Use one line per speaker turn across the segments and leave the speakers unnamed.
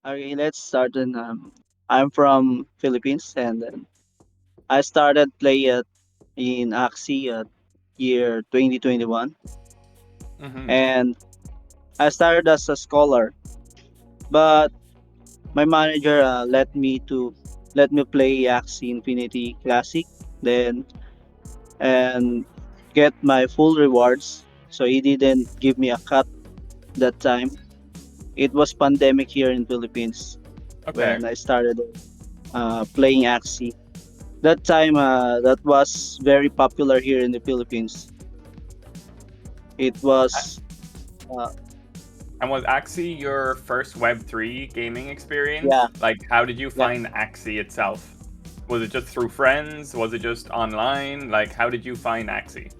Okay, let's start. I'm from Philippines, and then I started play it in Axie at year 2021,
Mm-hmm.
and I started as a scholar. But my manager let me play Axie Infinity Classic, then and get my full rewards. So he didn't give me a cut that time. It was pandemic here in Philippines
Okay.
when I started playing Axie. That time, that was very popular here in the Philippines. It was, uh,
And was Axie your first Web3 gaming
yeah,
experience? Like, how did you
yeah.
find Axie itself? Was it just through friends? Was it just online? Like, how did you find Axie?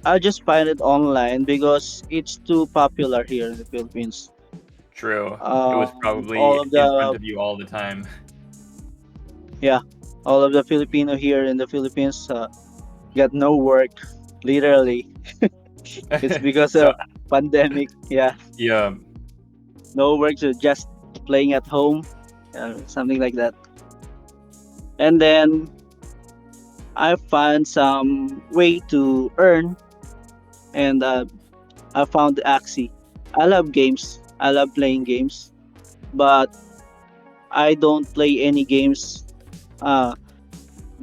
I just find it online because it's too popular here in the Philippines.
True. It was
All
probably
of
in front
the
of you all the time.
yeah, all of the Filipino here in the Philippines got no work. Literally, it's because
So,
of pandemic. Yeah,
yeah.
no work, so just playing at home, something like that. And then I found some way to earn, and I found Axie. I love games. I love playing games, but I don't play any games uh,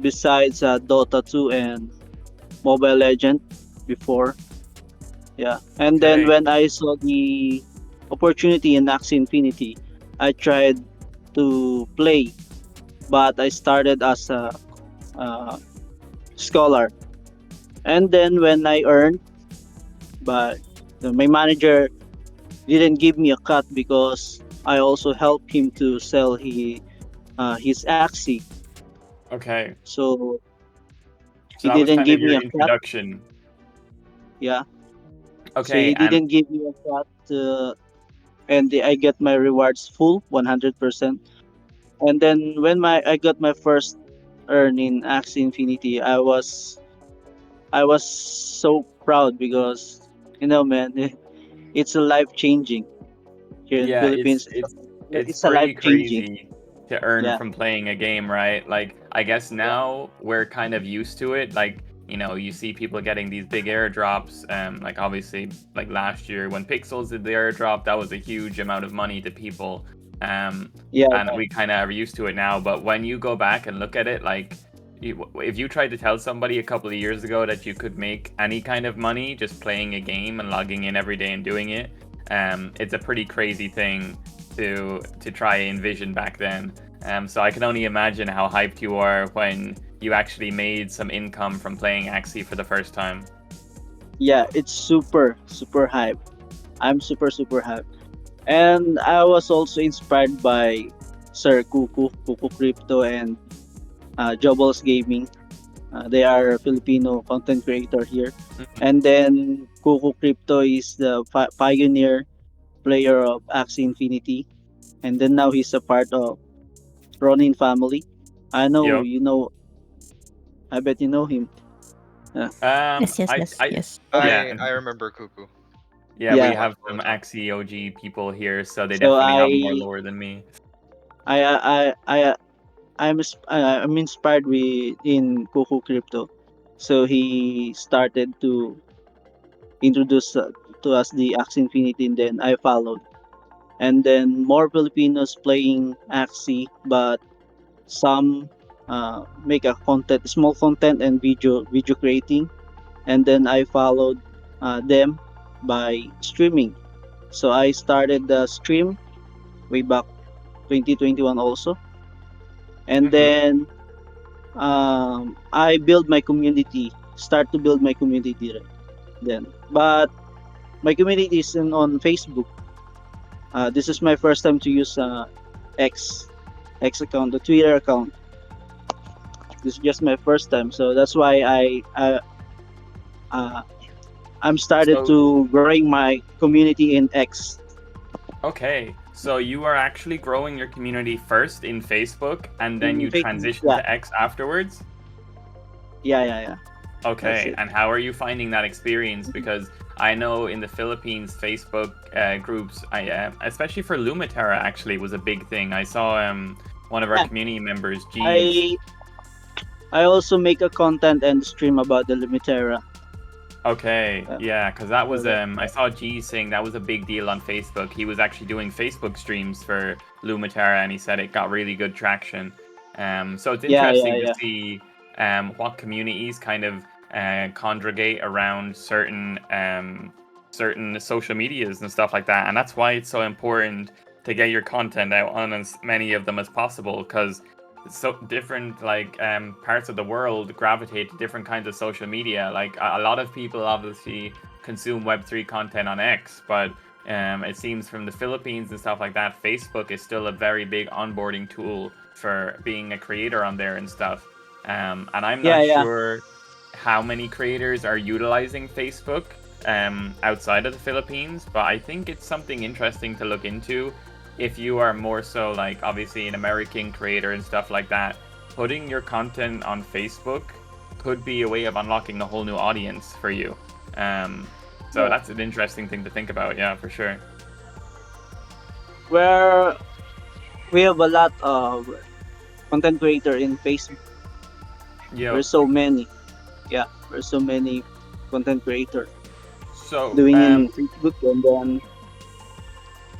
besides Dota 2 and Mobile Legend before. Yeah, and then
Okay.
when I saw the opportunity in Axie Infinity, I tried to play, but I started as a uh, scholar. And then when I earned, but my manager didn't give me a cut because I also helped him to sell his Axie.
Okay.
So
So
he
that was
didn't
kind of
give me
your
a cut.
introduction.
Yeah. So
Okay.
he
And
didn't give me a cut, and I get my rewards full 100%. And then when my I got my first earn in Axie Infinity, I was so proud because man, it's a life changing here in the
yeah,
Philippines.
it's
It's a life
pretty
changing.
crazy to earn
Yeah.
from playing a game, right? Like, I guess
Yeah.
now we're kind of used to it. Like, you see people getting these big airdrops. Like obviously, like last year when Pixels did the airdrop, that was a huge amount of money to people. Um,
Yeah.
and
Yeah.
we kind of are used to it now. But when you go back and look at it, like, if you tried to tell somebody a couple of years ago that you could make any kind of money just playing a game and logging in every day and doing it, it's a pretty crazy thing to try and envision back then. So I can only imagine how hyped you are when you actually made some income from playing Axie for the first time.
Yeah, it's super super hype. I'm super hype. And I was also inspired by Sir Kuku Crypto, and Jobbles Gaming. They are Filipino content creator here.
Mhm.
And then Kuku Crypto is the pioneer player of Axie Infinity. And then now he's a part of Ronin family. I know
Yep.
you know. I bet you know him. Yeah.
Yes, yes, yes, yes.
Okay.
Yeah,
I remember Cuckoo.
yeah, we
Yeah.
Once
have
upon a
some
time.
Axie OG people here, so they
So
definitely have more lore than me.
I'm inspired with in Kuku Crypto. So he started to introduce to us the Axie Infinity, and then I followed. And then more Filipinos playing Axie, but some make a content, small content and video creating. And then I followed them by streaming. So I started the stream way back 2021 also, and
Hmm.
then I build my community, start to build my community then. But my community is on Facebook. This is my first time to use X X account, the Twitter account. This is just my first time, so that's why uh, I'm started
So
to growing my community in X.
okay, so you are actually growing your community first in Facebook, and then
In
you
Facebook.
transition
Yeah,
to X afterwards.
yeah. That's
Okay,
it.
and how are you finding that experience? Because I know in the Philippines, Facebook groups, especially for Lumitera, actually was a big thing. I saw one of our
Yeah,
community members, G's.
I I also make a content and stream about the Limitera.
Okay,
Uh,
yeah, because that was
uh,
I saw G saying that was a big deal on Facebook. He was actually doing Facebook streams for Lumitera, and he said it got really good traction. So it's
yeah,
interesting to
yeah.
see what communities kind of congregate around certain social medias and stuff like that, and that's why it's so important to get your content out on as many of them as possible, because so different parts of the world gravitate to different kinds of social media. Like a lot of people obviously consume Web3 content on X, but it seems from the Philippines and stuff like that, Facebook is still a very big onboarding tool for being a creator on there and stuff. And I'm
Yeah,
not
yeah.
sure how many creators are utilizing Facebook outside of the Philippines, but I think it's something interesting to look into if you are more so like obviously an American creator and stuff like that. Putting your content on Facebook could be a way of unlocking a whole new audience for you. Um, so
Yeah.
that's an interesting thing to think about, yeah, for sure.
Where we have a lot of content creator in Facebook.
Yep.
There's so many. Yeah, there's so many content creator
So,
doing in Facebook, and then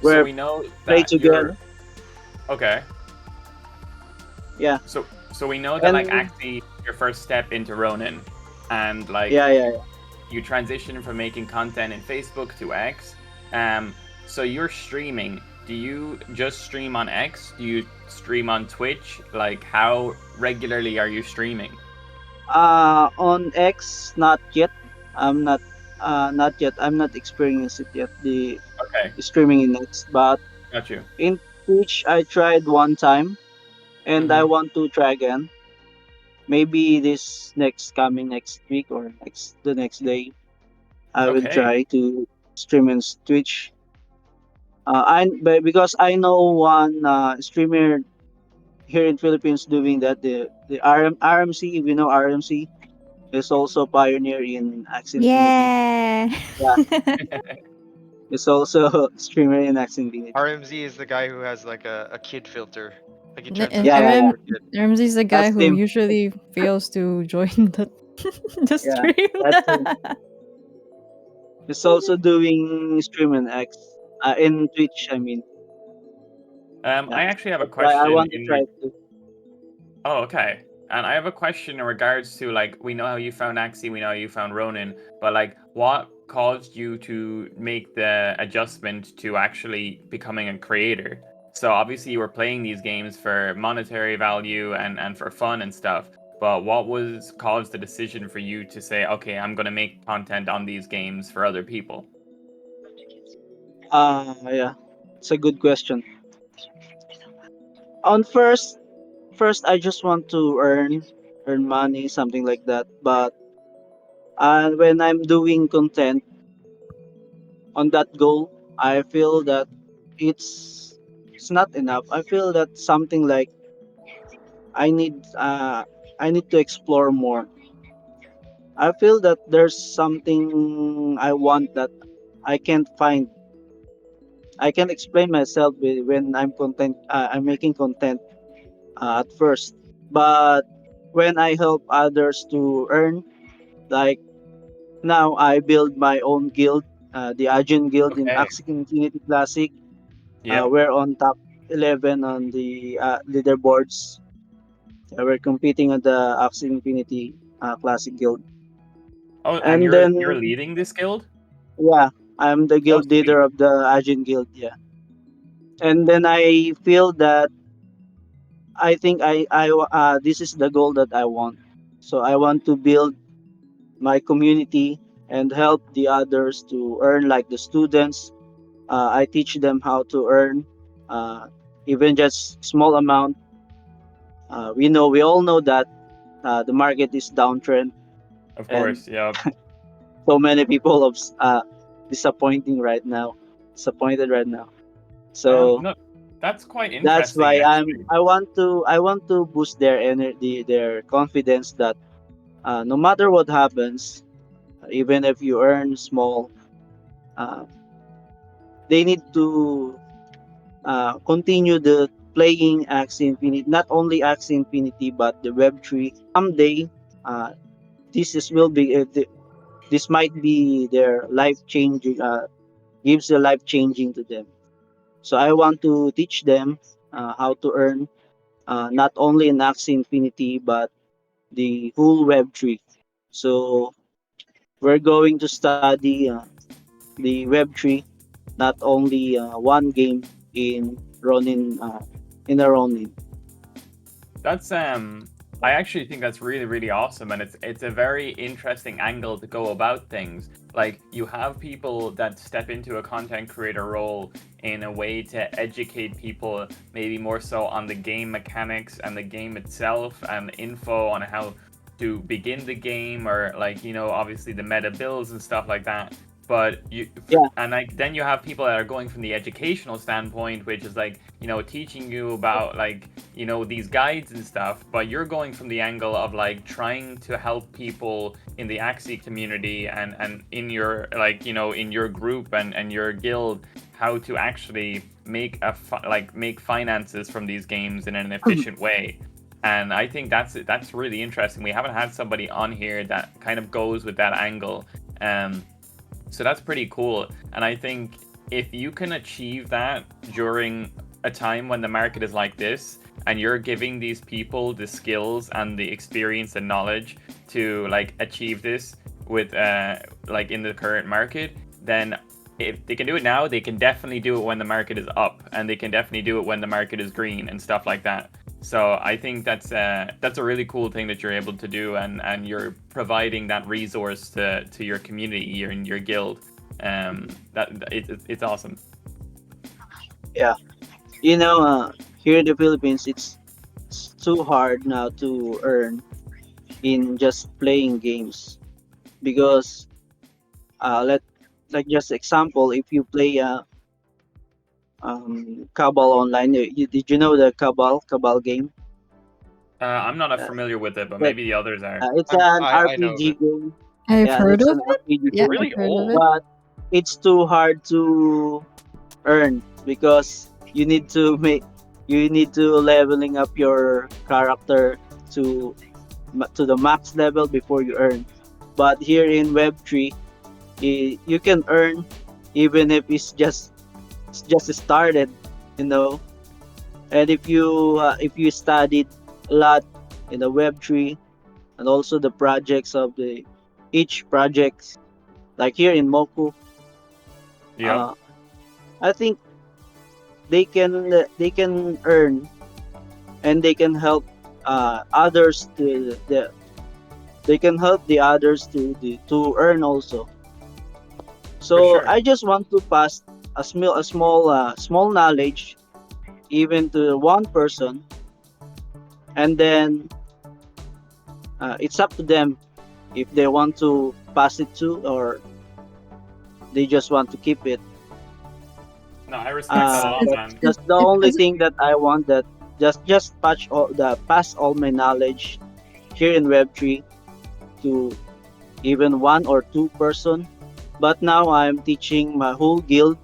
so
we're
we know
play
that you're
together.
okay.
Yeah,
So we know that like
and
actually your first step into Ronin, and like
yeah.
you transition from making content in Facebook to X. Um, so you're streaming. Do you just stream on X? Do you stream on Twitch? Like, how regularly are you streaming?
On X, not yet. I'm not not yet. I'm not experienced it yet. The
Okay,
streaming in X, but
got you.
in Twitch I tried one time, and I
Mm-hmm.
want to try again. Maybe this next coming next week or the next day, I will
Okay.
try to stream in Twitch. Because I know one streamer here in Philippines doing that. The RMC, if you know RMC, is also pioneer in Axie Infinity.
Yeah.
Yeah, it's also streamer in Axie Infinity.
RMZ is the guy who has like a kid filter. Like he turns
And
into a
Yeah.
super kid.
Ramsey is the guy
That's
who
him.
usually fails to join the
Yeah,
stream.
that's him. He's also doing stream in in Twitch. I mean, yeah.
I actually have a
That's why I
question
want to
in.
try to.
Oh, okay. And I have a question in regards to like we know how you found Axie, we know how you found Ronin, but like what caused you to make the adjustment to actually becoming a creator? So obviously you were playing these games for monetary value and for fun and stuff. But what was caused the decision for you to say, okay, I'm gonna make content on these games for other people?
Yeah, it's a good question. On first, I just want to earn money, something like that. But when I'm doing content on that goal, I feel that it's it's not enough. I feel that something like I need uh I need to explore more. I feel that there's something I want that I can't find. I can't explain myself when I'm making content at first. But when I help others to earn, like now I build my own guild, the Ajin Guild in
Okay.
Axie Infinity Classic.
Yep.
We're on top 11 on the leaderboards. We're competing on the Axie Infinity Classic Guild.
Oh, and
And
you're
then,
leading this guild?
yeah, I'm the
Oh,
guild leader
sweet.
of the Ajin Guild, yeah. And then I feel that I think this is the goal that I want. So I want to build my community and help the others to earn like the students. I teach them how to earn, uh, even just small amount. We all know that the market is downtrend,
Of
and
course, yep.
so many people of disappointing right now, disappointed right now. So
No, that's quite
that's
interesting,
why
actually.
I want to boost their energy, their confidence that no matter what happens, even if you earn small, uh, they need to continue the playing Axie Infinity, not only Axie Infinity but the Web3. Someday, uh, will be this might be their life changing. Gives a life changing to them. So I want to teach them how to earn not only in Axie Infinity but the whole Web3. So we're going to study the Web3, not only one game in Ronin in a Ronin.
That's I actually think that's really really awesome, and it's a very interesting angle to go about things. Like you have people that step into a content creator role in a way to educate people, maybe more so on the game mechanics and the game itself, and info on how to begin the game, or like obviously the meta builds and stuff like that. But
Yeah,
and like then you have people that are going from the educational standpoint, which is like teaching you about like these guides and stuff, but you're going from the angle of like trying to help people in the Axie community and in your like in your group and your guild, how to actually make make finances from these games in an efficient way. And I think that's really interesting. We haven't had somebody on here that kind of goes with that angle. um so that's pretty cool. And I think if you can achieve that during a time when the market is like this, and you're giving these people the skills and the experience and knowledge to like achieve this with like in the current market, then if they can do it now, they can definitely do it when the market is up, and they can definitely do it when the market is green and stuff like that. So I think that's a really cool thing that you're able to do, and you're providing that resource to your community and your guild. It's awesome.
yeah. You know, here in the Philippines, it's too hard now to earn in just playing games because let like just example, if you play Cabal online, did you know the Cabal game?
I'm not
Uh,
familiar with it, but
that
maybe the others are.
it's an
I know of
RPG
it.
game.
I've
Yeah,
heard
it's
of
an
it.
RPG
Yeah,
game,
I've
Really
heard of
old.
it.
but it's too hard to earn because you need to leveling up your character to to the max level before you earn. But here in Web3, you can earn even if it's just started, you know. And if you studied a lot in the Web3 and also the projects of the each project, like here in Moku,
Yep.
uh, I think they can earn and they can help others to they can help the others to earn also.
For
So
sure.
I just want to pass small knowledge even to one person, and then it's up to them if they want to pass it to or they just want to keep it.
No, I respect that a lot, man.
That's the
It
only
doesn't.
thing that I want. That just pass all my knowledge here in Web3 to even one or two person. But now I'm teaching my whole guild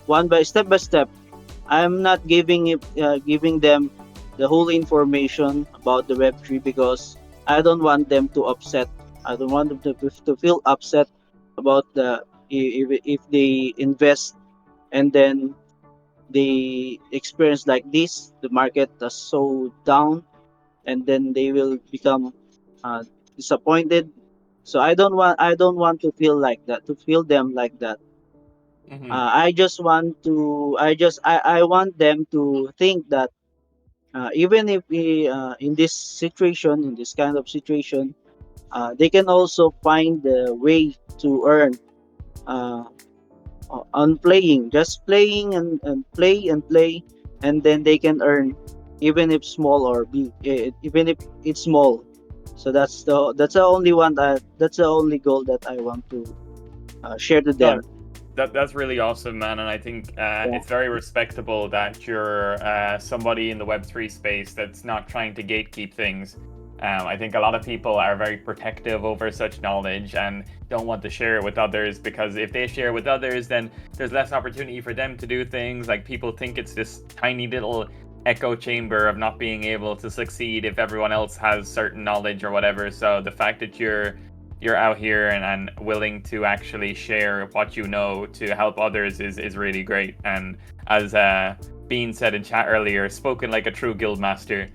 one by step. I'm not giving them the whole information about the Web3 because I don't want them to upset. I don't want them to feel upset about if they invest and then they experience like this, the market is so down, and then they will become uh, disappointed. So I don't want to feel like that, to feel them like that.
Hmm.
I just want to I want them to think that even if in this situation, in this kind of situation, they can also find the way to earn uh, on playing, just playing and play and play, and then they can earn even if small or big, even if it's small. So that's the only one that's the only goal that I want to share to
No,
them.
that's really awesome, man. And I think
Yeah,
it's very respectable that you're somebody in the Web3 space that's not trying to gatekeep things. I think a lot of people are very protective over such knowledge and don't want to share it with others, because if they share with others, then there's less opportunity for them to do things. Like, people think it's this tiny little echo chamber of not being able to succeed if everyone else has certain knowledge or whatever. So the fact that you're out here and willing to actually share what you know to help others is really great. And as Bean said in chat earlier, spoken like a true guild master.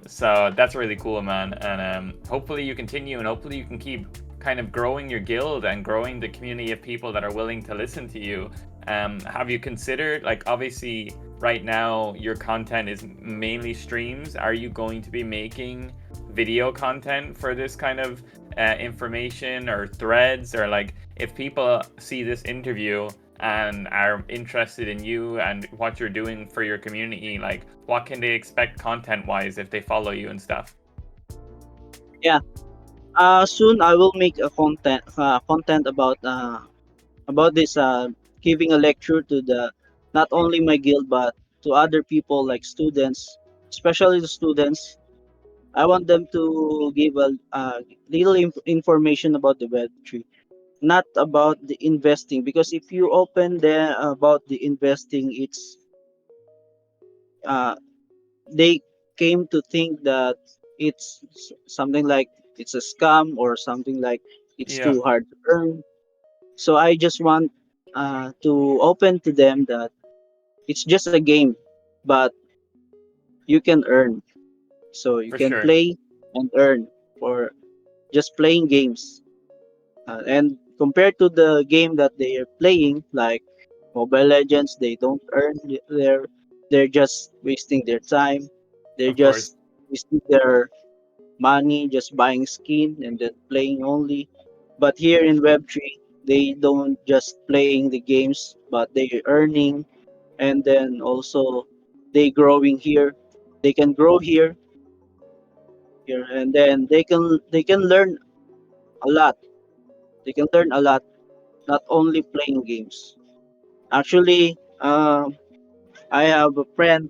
So that's really cool, man. And hopefully you continue, and hopefully you can keep kind of growing your guild and growing the community of people that are willing to listen to you. Have you considered, like, obviously right now your content is mainly streams. Are you going to be making video content for this kind of information or threads? Or, like, if people see this interview and are interested in you and what you're doing for your community, like, what can they expect content wise if they follow you and stuff?
Yeah. Soon I will make a content about this, giving a lecture to the not only my guild but to other people, like students, especially the students. I want them to give a little information about the Web3, not about the investing. Because if you open there about the investing, it's uh, they came to think that it's something like it's a scam or something like it's
Yeah,
too hard to earn. So I just want to open to them that it's just a game, but you can earn. So you
for
can
sure.
play and earn for just playing games. And compared to the game that they are playing, like Mobile Legends, they don't earn. They're just wasting their time. They're
Of course.
just wasting their money just buying skin and then playing only. But here in Web3, they don't just playing the games, but they earning, and then also they growing here. They can grow here, and then they can learn a lot. They can learn a lot, not only playing games. Actually, I have a friend.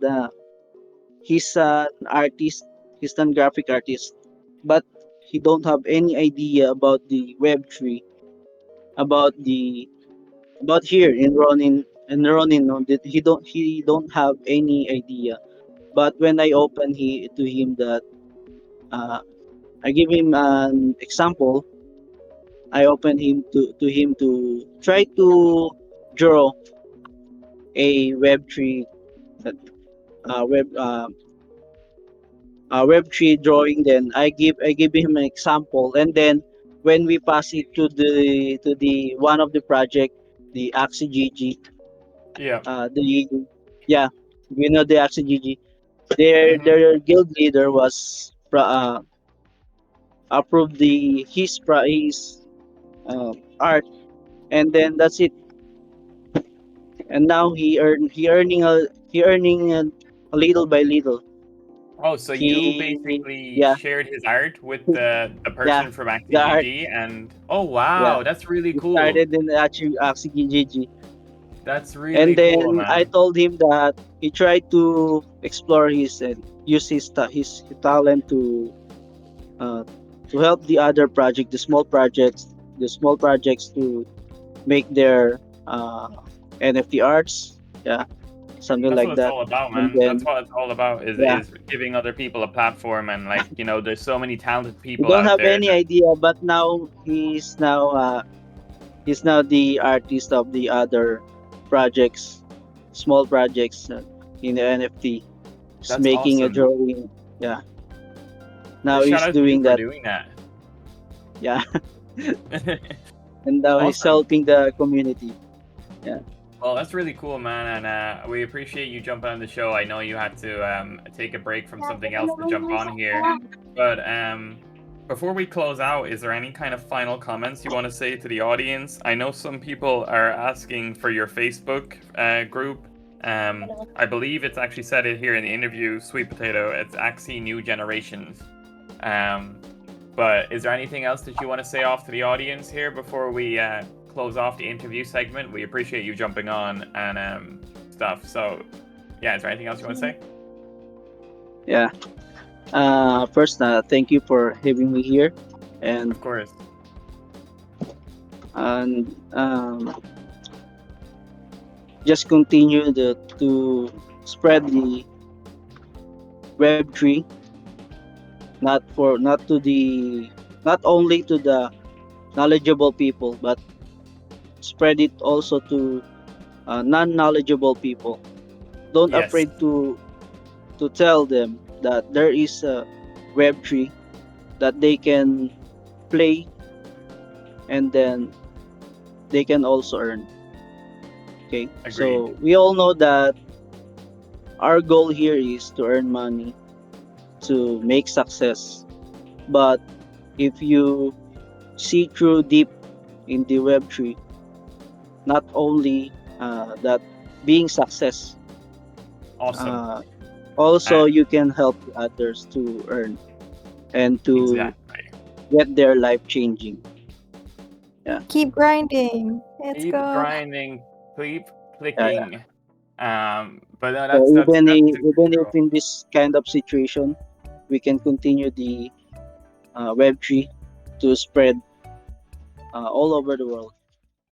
He's an artist. He's an graphic artist, but he don't have any idea about the Web3, about the about here in Ronin. No, he don't have any idea. But when I open to him that uh, I give him an example, I open him to try to draw a Web3 that Web3 drawing. Then I give him an example, and then when we pass it to the one of the project, the AxiGG,
Yeah.
the yeah, the AxiGG, their
Mm-hmm.
their guild leader was approved his art, and then that's it. And now he earning a little by little.
Oh, so you
He
basically
Yeah,
shared his art with the
yeah,
person from
the art.
ActiGG, and oh
Yeah,
wow, that's really
he
cool.
started in the AxiGG.
That's
And
really cool,
then I
man.
told him that he tried to explore his and use his talent uh, to help the other project, the small projects to make their NFT arts, yeah, something
That's what
like
it's
that.
all about,
And
man. That's
then
what it's all about, is
yeah,
giving other people a platform. And, like, there's so many talented
we
people
don't
out
have
there
any
that,
idea, but now he's now the artist of the other projects, small projects in the NFT. He's
that's
making a
awesome.
drawing. Yeah, now
Shout
he's
out to you
doing
for
that.
doing that.
Yeah, and now he's
Awesome.
helping the community. Yeah,
Well, that's really cool, man, and we appreciate you jumping on the show. I know you had to take a break from something else to jump on here, but before we close out, is there any kind of final comments you want to say to the audience? I know some people are asking for your Facebook group. I believe it's actually said it here in the interview, Sweet Potato. It's Axie New Generations. Um, but is there anything else that you want to say off to the audience here before we close off the interview segment? We appreciate you jumping on and stuff. So, yeah, is there anything else you want to say?
yeah. First, thank you for having me here, and
Of course.
and just continue to spread the Web3, not only to the knowledgeable people, but spread it also to non-knowledgeable people. Don't
Yes.
afraid to tell them that there is a Web3 that they can play, and then they can also earn. Okay,
Agreed.
so we all know that our goal here is to earn money, to make success. But if you see through deep in the Web3, not only that being success,
Awesome.
uh, also
Uh,
you can help others to earn and to
exactly.
get their life changing. Yeah,
Keep grinding. Let's
Keep
go.
grinding. Keep
yeah, yeah.
clicking. But no,
So
that's super
even if
true.
in this kind of situation, we can continue the Web3 to spread all over the world.